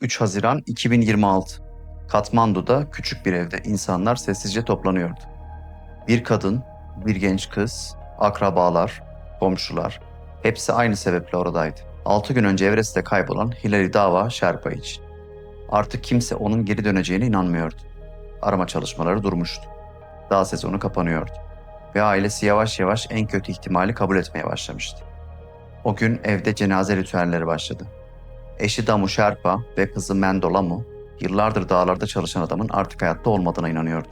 3 Haziran 2026. Katmandu'da küçük bir evde insanlar sessizce toplanıyordu. Bir kadın, bir genç kız, akrabalar, komşular, hepsi aynı sebeple oradaydı. 6 gün önce Everest'te kaybolan Hilary Dava Sherpa için. Artık kimse onun geri döneceğine inanmıyordu. Arama çalışmaları durmuştu. Dağ sezonu kapanıyordu. Ve ailesi yavaş yavaş en kötü ihtimali kabul etmeye başlamıştı. O gün evde cenaze ritüelleri başladı. Eşi Damu Sherpa ve kızı Mendolamu, yıllardır dağlarda çalışan adamın artık hayatta olmadığına inanıyordu.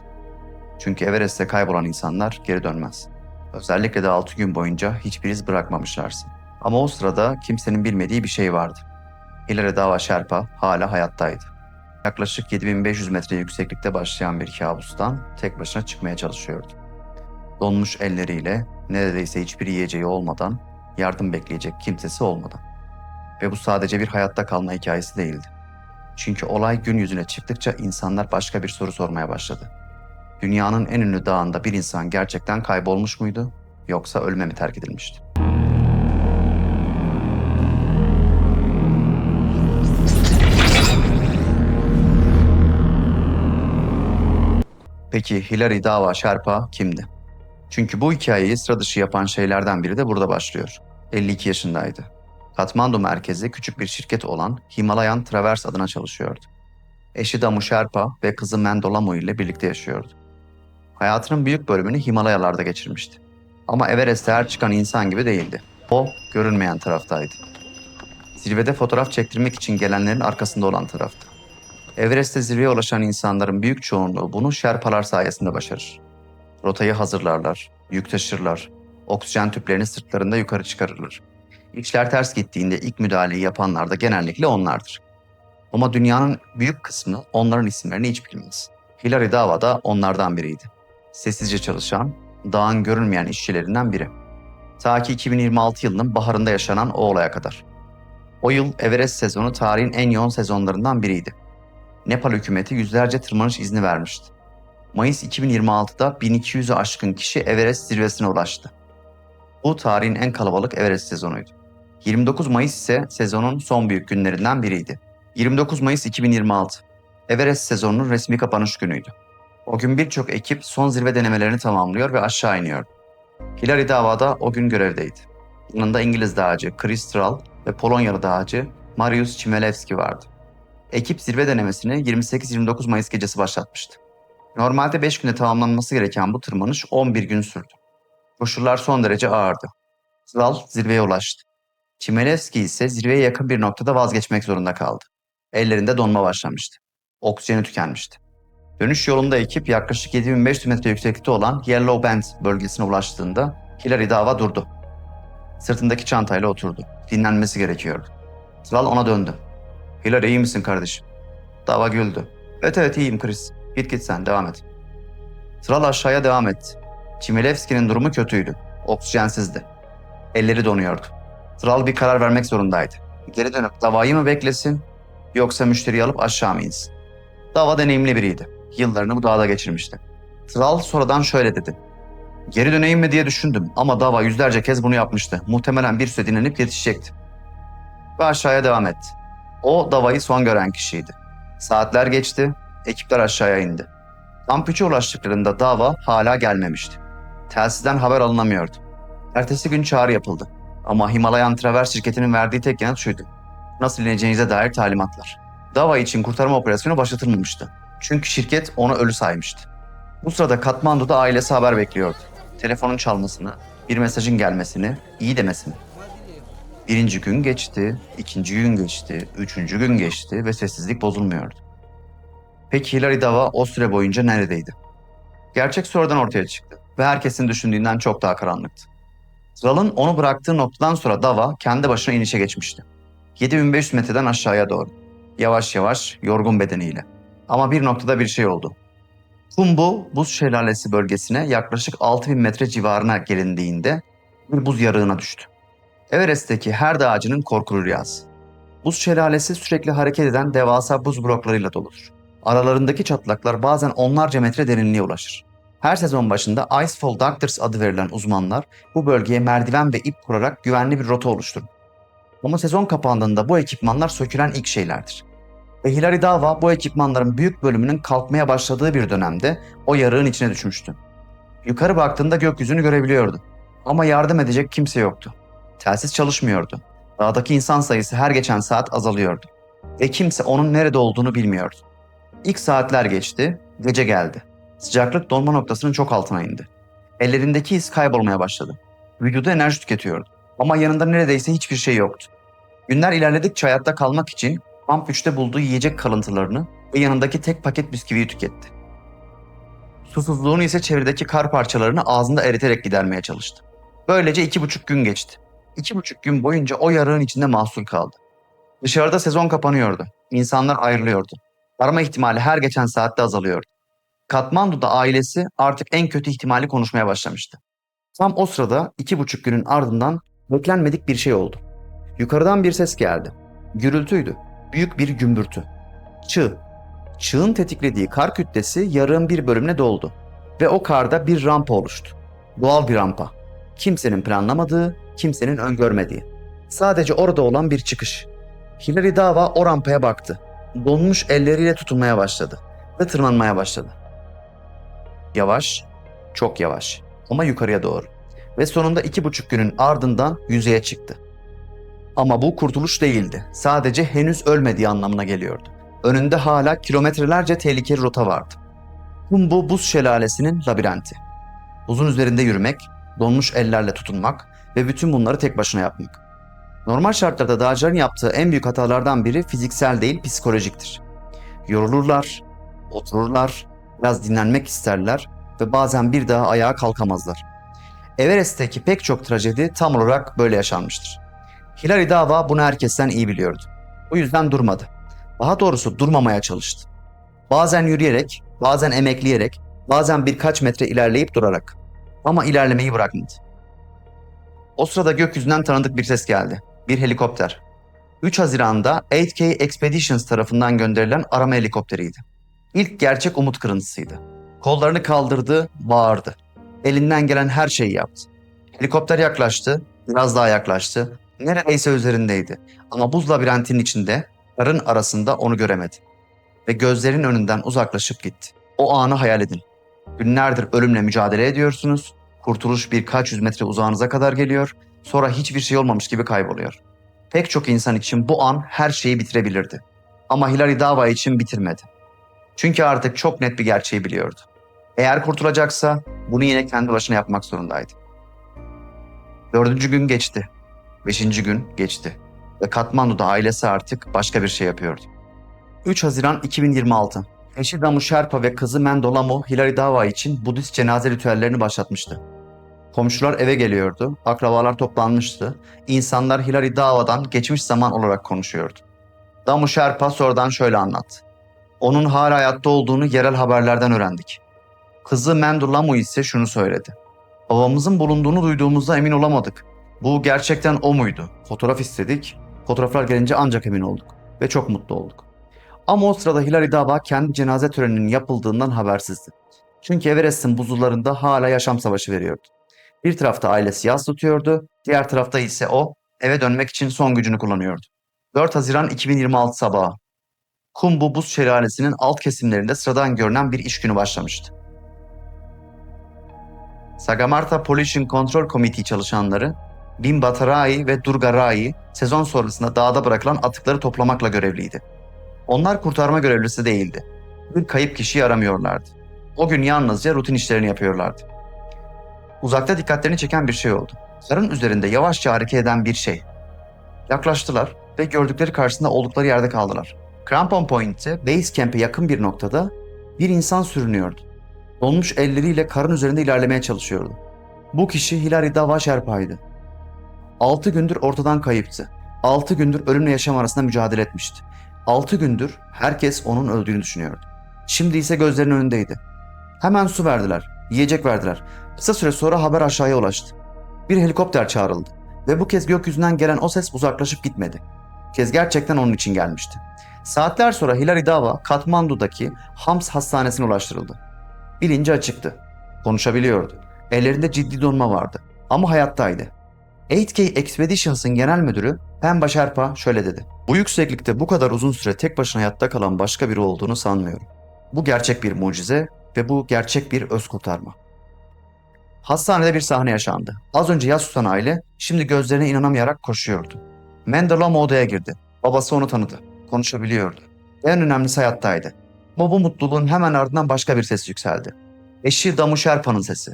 Çünkü Everest'te kaybolan insanlar geri dönmez. Özellikle de 6 gün boyunca hiçbir iz bırakmamışlarsa. Ama o sırada kimsenin bilmediği bir şey vardı. Hilary Dava Sherpa hala hayattaydı. Yaklaşık 7500 metre yükseklikte başlayan bir kabustan tek başına çıkmaya çalışıyordu. Donmuş elleriyle, neredeyse hiçbir yiyeceği olmadan, yardım bekleyecek kimsesi olmadan. Ve bu sadece bir hayatta kalma hikayesi değildi. Çünkü olay gün yüzüne çıktıkça insanlar başka bir soru sormaya başladı. Dünyanın en ünlü dağında bir insan gerçekten kaybolmuş muydu, yoksa ölüme mi terk edilmişti? Peki Hilary Dava Sherpa kimdi? Çünkü bu hikayeyi sıra dışı yapan şeylerden biri de burada başlıyor. 52 yaşındaydı. Katmandu merkezi küçük bir şirket olan Himalayan Traverse adına çalışıyordu. Eşi Damu Sherpa ve kızı Mendolamu ile birlikte yaşıyordu. Hayatının büyük bölümünü Himalayalarda geçirmişti. Ama Everest'e her çıkan insan gibi değildi. O, görünmeyen taraftaydı. Zirvede fotoğraf çektirmek için gelenlerin arkasında olan taraftı. Everest'te zirveye ulaşan insanların büyük çoğunluğu bunu Şerpalar sayesinde başarır. Rotayı hazırlarlar, yük taşırlar, oksijen tüplerini sırtlarında yukarı çıkarırlar. İşler ters gittiğinde ilk müdahaleyi yapanlar da genellikle onlardır. Ama dünyanın büyük kısmı onların isimlerini hiç bilmez. Hilary Dava da onlardan biriydi. Sessizce çalışan, dağın görünmeyen işçilerinden biri. Ta ki 2026 yılının baharında yaşanan o olaya kadar. O yıl Everest sezonu tarihin en yoğun sezonlarından biriydi. Nepal hükümeti yüzlerce tırmanış izni vermişti. Mayıs 2026'da 1200'ü aşkın kişi Everest zirvesine ulaştı. Bu tarihin en kalabalık Everest sezonuydu. 29 Mayıs ise sezonun son büyük günlerinden biriydi. 29 Mayıs 2026, Everest sezonunun resmi kapanış günüydü. O gün birçok ekip son zirve denemelerini tamamlıyor ve aşağı iniyordu. Hilary Dava da o gün görevdeydi. Yanında İngiliz dağcı Chris Thrall ve Polonyalı dağcı Mariusz Chmielewski vardı. Ekip zirve denemesini 28-29 Mayıs gecesi başlatmıştı. Normalde 5 günde tamamlanması gereken bu tırmanış 11 gün sürdü. Koşullar son derece ağırdı. Thrall zirveye ulaştı. Chmielewski ise zirveye yakın bir noktada vazgeçmek zorunda kaldı. Ellerinde donma başlamıştı. Oksijeni tükenmişti. Dönüş yolunda ekip yaklaşık 7500 metre yükseklikte olan Yellow Bend bölgesine ulaştığında Hilary Dava durdu. Sırtındaki çantayla oturdu. Dinlenmesi gerekiyordu. Thrall ona döndü. "Hilary, iyi misin kardeşim?" Dava güldü. "Evet evet, iyiyim Chris. Git sen, devam et." Thrall aşağıya devam etti. Chmielewski'nin durumu kötüydü. Oksijensizdi. Elleri donuyordu. Thrall bir karar vermek zorundaydı. Geri dönüp Dava'yı mı beklesin, yoksa müşteriyi alıp aşağı mı insin? Dava deneyimli biriydi. Yıllarını bu dağda geçirmişti. Thrall sonradan şöyle dedi. "Geri döneyim mi diye düşündüm ama Dava yüzlerce kez bunu yapmıştı. Muhtemelen bir süre dinlenip yetişecekti." Ve aşağıya devam etti. O Dava'yı son gören kişiydi. Saatler geçti, ekipler aşağıya indi. Kamp 3'e ulaştıklarında Dava hala gelmemişti. Telsizden haber alınamıyordu. Ertesi gün çağrı yapıldı. Ama Himalayan Traverse şirketinin verdiği tek yanıt şuydu: nasıl ineceğinize dair talimatlar. Dava için kurtarma operasyonu başlatılmamıştı. Çünkü şirket onu ölü saymıştı. Bu sırada Katmandu'da ailesi haber bekliyordu. Telefonun çalmasını, bir mesajın gelmesini, iyi demesini. Birinci gün geçti, ikinci gün geçti, üçüncü gün geçti ve sessizlik bozulmuyordu. Peki Hilary Dava o süre boyunca neredeydi? Gerçek sonradan ortaya çıktı ve herkesin düşündüğünden çok daha karanlıktı. Thrall'ın onu bıraktığı noktadan sonra Dava kendi başına inişe geçmişti. 7500 metreden aşağıya doğru. Yavaş yavaş, yorgun bedeniyle. Ama bir noktada bir şey oldu. Khumbu buz şelalesi bölgesine yaklaşık 6000 metre civarına gelindiğinde bir buz yarığına düştü. Everest'teki her dağcının korkulu rüyası. Buz şelalesi sürekli hareket eden devasa buz bloklarıyla doludur. Aralarındaki çatlaklar bazen onlarca metre derinliğe ulaşır. Her sezon başında Icefall Doctors adı verilen uzmanlar bu bölgeye merdiven ve ip kurarak güvenli bir rota oluşturur. Ama sezon kapandığında bu ekipmanlar sökülen ilk şeylerdir. Ve Hilary Dava bu ekipmanların büyük bölümünün kalkmaya başladığı bir dönemde o yarığın içine düşmüştü. Yukarı baktığında gökyüzünü görebiliyordu. Ama yardım edecek kimse yoktu. Telsiz çalışmıyordu. Dağdaki insan sayısı her geçen saat azalıyordu. Ve kimse onun nerede olduğunu bilmiyordu. İlk saatler geçti, gece geldi. Sıcaklık donma noktasının çok altına indi. Ellerindeki his kaybolmaya başladı. Vücudu enerji tüketiyordu. Ama yanında neredeyse hiçbir şey yoktu. Günler ilerledikçe hayatta kalmak için Kamp 3'te bulduğu yiyecek kalıntılarını ve yanındaki tek paket bisküviyi tüketti. Susuzluğunu ise çevredeki kar parçalarını ağzında eriterek gidermeye çalıştı. Böylece 2,5 gün geçti. 2,5 gün boyunca o yarığın içinde mahsur kaldı. Dışarıda sezon kapanıyordu. İnsanlar ayrılıyordu. Arama ihtimali her geçen saatte azalıyordu. Katmandu'da ailesi artık en kötü ihtimali konuşmaya başlamıştı. Tam o sırada 2,5 günün ardından beklenmedik bir şey oldu. Yukarıdan bir ses geldi. Gürültüydü. Büyük bir gümbürtü. Çığ. Çığın tetiklediği kar kütlesi yarığın bir bölümüne doldu. Ve o karda bir rampa oluştu. Doğal bir rampa. Kimsenin planlamadığı, kimsenin öngörmediği. Sadece orada olan bir çıkış. Hilary Dava o rampaya baktı. Donmuş elleriyle tutunmaya başladı. Ve tırmanmaya başladı. Yavaş, çok yavaş ama yukarıya doğru. Ve sonunda 2,5 günün ardından yüzeye çıktı. Ama bu kurtuluş değildi. Sadece henüz ölmediği anlamına geliyordu. Önünde hala kilometrelerce tehlikeli rota vardı. Bu buz şelalesinin labirenti. Buzun üzerinde yürümek, donmuş ellerle tutunmak ve bütün bunları tek başına yapmak. Normal şartlarda dağcıların yaptığı en büyük hatalardan biri fiziksel değil psikolojiktir. Yorulurlar, otururlar, biraz dinlenmek isterler ve bazen bir daha ayağa kalkamazlar. Everest'teki pek çok trajedi tam olarak böyle yaşanmıştır. Hilary Dava bunu herkesten iyi biliyordu. O yüzden durmadı. Daha doğrusu durmamaya çalıştı. Bazen yürüyerek, bazen emekleyerek, bazen birkaç metre ilerleyip durarak. Ama ilerlemeyi bırakmadı. O sırada gökyüzünden tanıdık bir ses geldi. Bir helikopter. 3 Haziran'da 8K Expeditions tarafından gönderilen arama helikopteriydi. İlk gerçek umut kırıntısıydı. Kollarını kaldırdı, bağırdı. Elinden gelen her şeyi yaptı. Helikopter yaklaştı, biraz daha yaklaştı. Neredeyse üzerindeydi. Ama buz labirentinin içinde, karın arasında onu göremedi. Ve gözlerinin önünden uzaklaşıp gitti. O anı hayal edin. Günlerdir ölümle mücadele ediyorsunuz. Kurtuluş birkaç yüz metre uzağınıza kadar geliyor. Sonra hiçbir şey olmamış gibi kayboluyor. Pek çok insan için bu an her şeyi bitirebilirdi. Ama Hilary Dava için bitirmedi. Çünkü artık çok net bir gerçeği biliyordu. Eğer kurtulacaksa bunu yine kendi başına yapmak zorundaydı. 4. gün geçti. 5. gün geçti. Ve Katmandu'da ailesi artık başka bir şey yapıyordu. 3 Haziran 2026. Eşi Damu Sherpa ve kızı Mendo Lamo Hilary Dava için Budist cenaze ritüellerini başlatmıştı. Komşular eve geliyordu, akrabalar toplanmıştı. İnsanlar Hilary Dava'dan geçmiş zaman olarak konuşuyordu. Damu Sherpa sonradan şöyle anlattı. Onun hala hayatta olduğunu yerel haberlerden öğrendik. Kızı Mendo Lamo ise şunu söyledi. Babamızın bulunduğunu duyduğumuzda emin olamadık. Bu gerçekten o muydu? Fotoğraf istedik. Fotoğraflar gelince ancak emin olduk. Ve çok mutlu olduk. Ama o sırada Hilary Dava kendi cenaze töreninin yapıldığından habersizdi. Çünkü Everest'in buzullarında hala yaşam savaşı veriyordu. Bir tarafta ailesi yas tutuyordu, diğer tarafta ise o eve dönmek için son gücünü kullanıyordu. 4 Haziran 2026 sabahı. Khumbu buz şelalesinin alt kesimlerinde sıradan görünen bir iş günü başlamıştı. Sagarmatha Pollution Control Committee çalışanları Bim Bhattarai ve Durga Rai sezon sonrasında dağda bırakılan atıkları toplamakla görevliydi. Onlar kurtarma görevlisi değildi. Bir kayıp kişiyi aramıyorlardı. O gün yalnızca rutin işlerini yapıyorlardı. Uzakta dikkatlerini çeken bir şey oldu. Karın üzerinde yavaşça hareket eden bir şey. Yaklaştılar ve gördükleri karşısında oldukları yerde kaldılar. Crampon Point'te Base Camp'e yakın bir noktada bir insan sürünüyordu. Donmuş elleriyle karın üzerinde ilerlemeye çalışıyordu. Bu kişi Hilary Dava Sherpa'ydı. 6 gündür ortadan kayıptı. 6 gündür ölümle yaşam arasında mücadele etmişti. 6 gündür herkes onun öldüğünü düşünüyordu. Şimdi ise gözlerinin önündeydi. Hemen su verdiler, yiyecek verdiler. Kısa süre sonra haber aşağıya ulaştı. Bir helikopter çağrıldı ve bu kez gökyüzünden gelen o ses uzaklaşıp gitmedi. Bu kez gerçekten onun için gelmişti. Saatler sonra Hilary Dava Katmandu'daki Hams Hastanesi'ne ulaştırıldı. Bilinci açıktı. Konuşabiliyordu. Ellerinde ciddi donma vardı ama hayattaydı. 8K Expeditions'ın genel müdürü Enver Şerpa şöyle dedi. Bu yükseklikte bu kadar uzun süre tek başına hayatta kalan başka biri olduğunu sanmıyorum. Bu gerçek bir mucize ve bu gerçek bir öz kurtarma. Hastanede bir sahne yaşandı. Az önce yas tutan aile şimdi gözlerine inanamayarak koşuyordu. Mendelama odaya girdi. Babası onu tanıdı. Konuşabiliyordu. En önemlisi hayattaydı. Ama bu mutluluğun hemen ardından başka bir ses yükseldi. Eşi Damu Sherpa'nın sesi.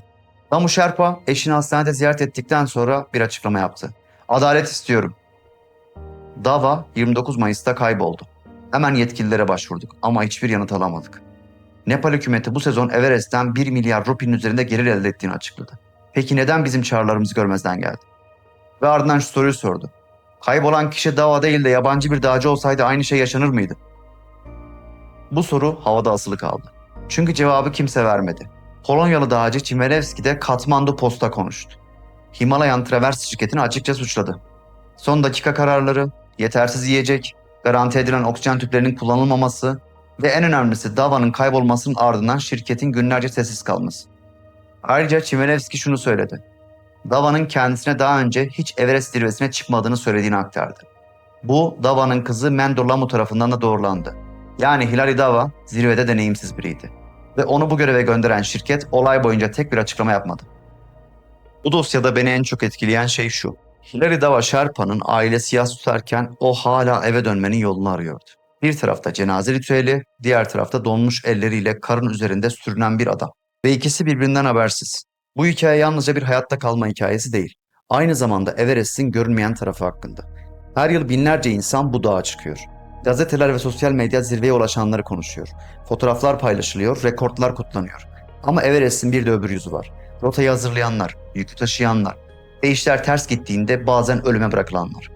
Damu Sherpa eşini hastanede ziyaret ettikten sonra bir açıklama yaptı. Adalet istiyorum. Dava 29 Mayıs'ta kayboldu. Hemen yetkililere başvurduk ama hiçbir yanıt alamadık. Nepal hükümeti bu sezon Everest'ten 1 milyar rupinin üzerinde gelir elde ettiğini açıkladı. Peki neden bizim çağrılarımızı görmezden geldi? Ve ardından şu soruyu sordu. Kaybolan kişi dava değil de yabancı bir dağcı olsaydı aynı şey yaşanır mıydı? Bu soru havada asılı kaldı. Çünkü cevabı kimse vermedi. Polonyalı dağcı Chmielewski de Katmandu Post'a konuştu. Himalayan Travers şirketini açıkça suçladı. Son dakika kararları, yetersiz yiyecek, garanti edilen oksijen tüplerinin kullanılmaması ve en önemlisi davanın kaybolmasının ardından şirketin günlerce sessiz kalması. Ayrıca Chmielewski şunu söyledi. Dava'nın kendisine daha önce hiç Everest zirvesine çıkmadığını söylediğini aktardı. Bu Dava'nın kızı Mendo Lamu tarafından da doğrulandı. Yani Hilary Dava zirvede deneyimsiz biriydi. Ve onu bu göreve gönderen şirket olay boyunca tek bir açıklama yapmadı. Bu dosyada beni en çok etkileyen şey şu. Hilary Dava Sherpa'nın ailesi yas tutarken o hala eve dönmenin yolunu arıyordu. Bir tarafta cenaze ritüeli, diğer tarafta donmuş elleriyle karın üzerinde sürünen bir adam. Ve ikisi birbirinden habersiz. Bu hikaye yalnızca bir hayatta kalma hikayesi değil. Aynı zamanda Everest'in görünmeyen tarafı hakkında. Her yıl binlerce insan bu dağa çıkıyor. Gazeteler ve sosyal medya zirveye ulaşanları konuşuyor. Fotoğraflar paylaşılıyor, rekortlar kutlanıyor. Ama Everest'in bir de öbür yüzü var. Rotayı hazırlayanlar, yükü taşıyanlar ve işler ters gittiğinde bazen ölüme bırakılanlar.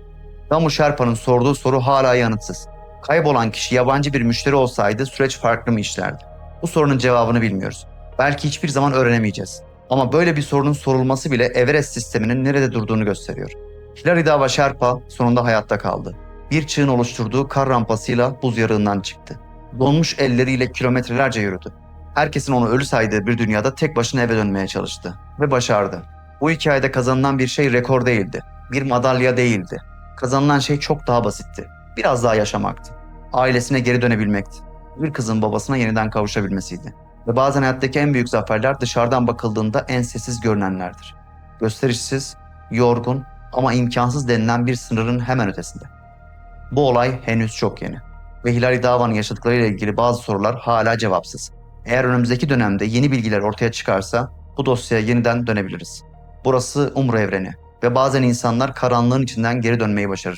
Damu Sherpa'nın sorduğu soru hala yanıtsız. Kaybolan kişi yabancı bir müşteri olsaydı süreç farklı mı işlerdi? Bu sorunun cevabını bilmiyoruz. Belki hiçbir zaman öğrenemeyeceğiz. Ama böyle bir sorunun sorulması bile Everest sisteminin nerede durduğunu gösteriyor. Hilary Dava Sherpa sonunda hayatta kaldı. Bir çığın oluşturduğu kar rampasıyla buz yarığından çıktı. Donmuş elleriyle kilometrelerce yürüdü. Herkesin onu ölü saydığı bir dünyada tek başına eve dönmeye çalıştı. Ve başardı. Bu hikayede kazanılan bir şey rekor değildi. Bir madalya değildi. Kazanılan şey çok daha basitti. Biraz daha yaşamaktı. Ailesine geri dönebilmekti. Bir kızın babasına yeniden kavuşabilmesiydi. Ve bazen hayattaki en büyük zaferler dışarıdan bakıldığında en sessiz görünenlerdir. Gösterişsiz, yorgun ama imkansız denilen bir sınırın hemen ötesinde. Bu olay henüz çok yeni. Ve Hilary Dava'nın yaşadıklarıyla ilgili bazı sorular hala cevapsız. Eğer önümüzdeki dönemde yeni bilgiler ortaya çıkarsa bu dosyaya yeniden dönebiliriz. Burası Umur evreni ve bazen insanlar karanlığın içinden geri dönmeyi başarır.